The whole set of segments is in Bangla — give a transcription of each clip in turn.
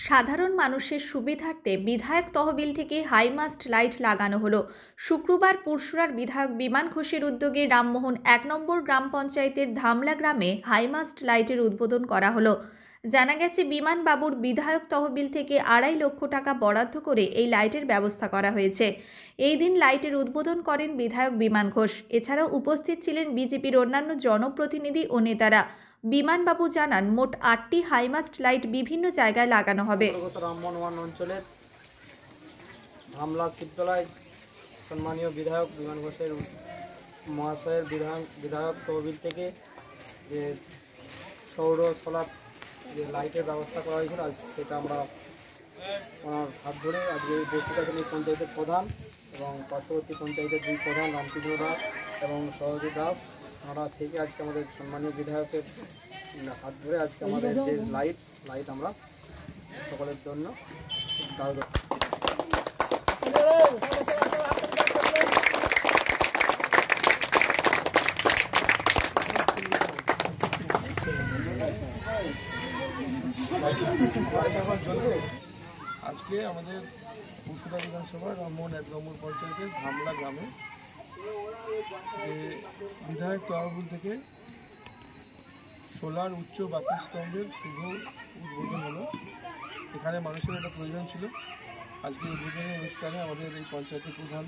সাধারণ মানুষের সুবিধার্থে বিধায়ক তহবিল থেকে হাইমাস্ট লাইট লাগানো হলো। শুক্রবার পুরসুরার বিধায়ক বিমান ঘোষের উদ্যোগে রামমোহন ১ নম্বর গ্রাম পঞ্চায়েতের ধামলা গ্রামে হাইমাস্ট লাইটের উদ্বোধন করা হলো। জানা গেছে, বিমান বাবুর বিধায়ক তহবিল থেকে ২.৫ লক্ষ টাকা বরাদ্দ করে এই লাইটের ব্যবস্থা করা হয়েছে। এই দিন লাইটের উদ্বোধন করেন বিধায়ক বিমান ঘোষ। এছাড়াও উপস্থিত ছিলেন বিজেপির অন্যান্য জনপ্রতিনিধি ও নেতারা। বিমানবাবু জানান, মোট ৮টি হাইমাস্ট লাইট বিভিন্ন জায়গায় লাগানো হবে। রামমোহন অঞ্চলের ধামলা শিবতলায় সম্মানীয় বিধায়ক বিমান ঘোষের মহাশয়ের বিধায়ক তহবিল থেকে যে সৌর সোলার যে লাইটের ব্যবস্থা করা হয়েছিল, আজ সেটা আমরা ওনার হাত ধরে আজকে বস্তুকালী পঞ্চায়েতের প্রধান এবং পার্শ্ববর্তী পঞ্চায়েতের 2 প্রধান রামকৃষ্ণ দাস এবং সরস্বতী দাস, আমরা থেকে আজকে আমাদের সম্মানীয় বিধায়কের হাত ধরে আজকে আমাদের যে লাইট আমরা সকলের জন্য দাও। আজকে আমাদের পুরসুরা বিধানসভার রামমোহন ১ নম্বর পঞ্চায়েতের ধামলা গ্রামে যে বিধায়ক তহবিল থেকে সোলার উচ্চ বাতি স্তম্ভের শুভ উদ্বোধন হলো। এখানে মানুষের একটা প্রয়োজন ছিল। আজকে উদ্বোধনী অনুষ্ঠানে আমাদের এই পঞ্চায়েতের প্রধান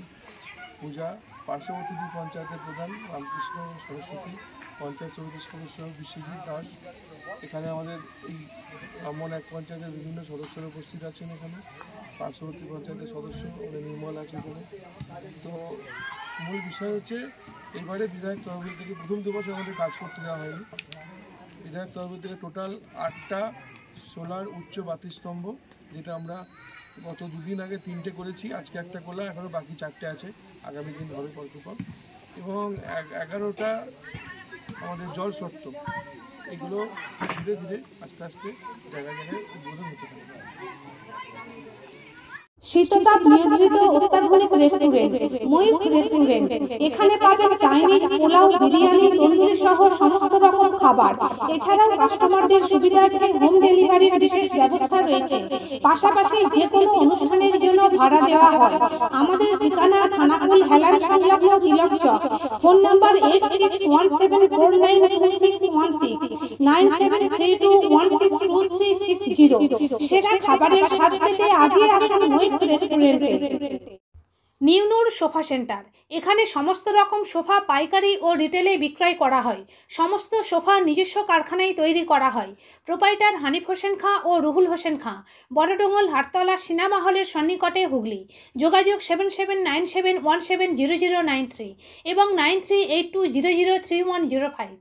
পূজা, পার্শ্ববর্তী পঞ্চায়েতের প্রধান রামকৃষ্ণ সরস্বতী, পঞ্চায়েত সমিতির সদস্য বিশ্বজিৎ দাস, এখানে আমাদের এই রামমোহন ১ পঞ্চায়েতের বিভিন্ন সদস্যরা উপস্থিত আছেন। এখানে পার্শ্ববর্তী পঞ্চায়েতের সদস্য নির্মল আছে এখানে। তো মূল বিষয় হচ্ছে, এইবারে বিধায়ক তহবিল থেকে প্রথম 2 বছর আমাদের কাজ করতে দেওয়া হয়নি। বিধায়ক তহবিল থেকে টোটাল 8টা সোলার উচ্চ বাতিস্তম্ভ, যেটা আমরা গত 2 দিন আগে 3টে করেছি, আজকে একটা করলাম, এখনও বাকি 4টে আছে, আগামী দিন হবে পরপর। এবং 11টা আমাদের জল সত্ত্ব, এগুলো ধীরে ধীরে আস্তে আস্তে জায়গায় জায়গায় উদ্বোধন হতে থাকে। শীততাপ নিয়ন্ত্রিত অত্যাধুনিক রেস্টুরেন্ট ময়ূখ রেস্টুরেন্ট। এখানে পাবেন চাইনিজ, পোলাও, বিরিয়ানি, তন্দুরি সহ সমস্ত রকম খাবার। এছাড়াও কাস্টমারদের সুবিধার্থে হোম ডেলিভারির বিশেষ ব্যবস্থা রয়েছে। পাশাপাশি যে কোনো অনুষ্ঠানের জন্য ভাড়া দেওয়া হয়। আমাদের ঠিকানা থানাকুল হেলান সংলগ্ন তিলক চক। Phone number 8617492616 9732162360। সেরা খাবারের স্বাদ পেতে আজই আসুন ময়ূখ রেস্টুরেন্টে। নিউনুর সোফা সেন্টার। এখানে সমস্ত রকম সোফা পাইকারি ও রিটেলে বিক্রয় করা হয়। সমস্ত সোফা নিজস্ব কারখানায় তৈরি করা হয়। প্রোপাইটার হানিফ হোসেন খাঁ ও রুহুল হোসেন খাঁ, বড়ডোঙ্গল হাটতলা সিনেমা হলের সন্নিকটে, হুগলি। যোগাযোগ 7797170093 এবং 9382003105।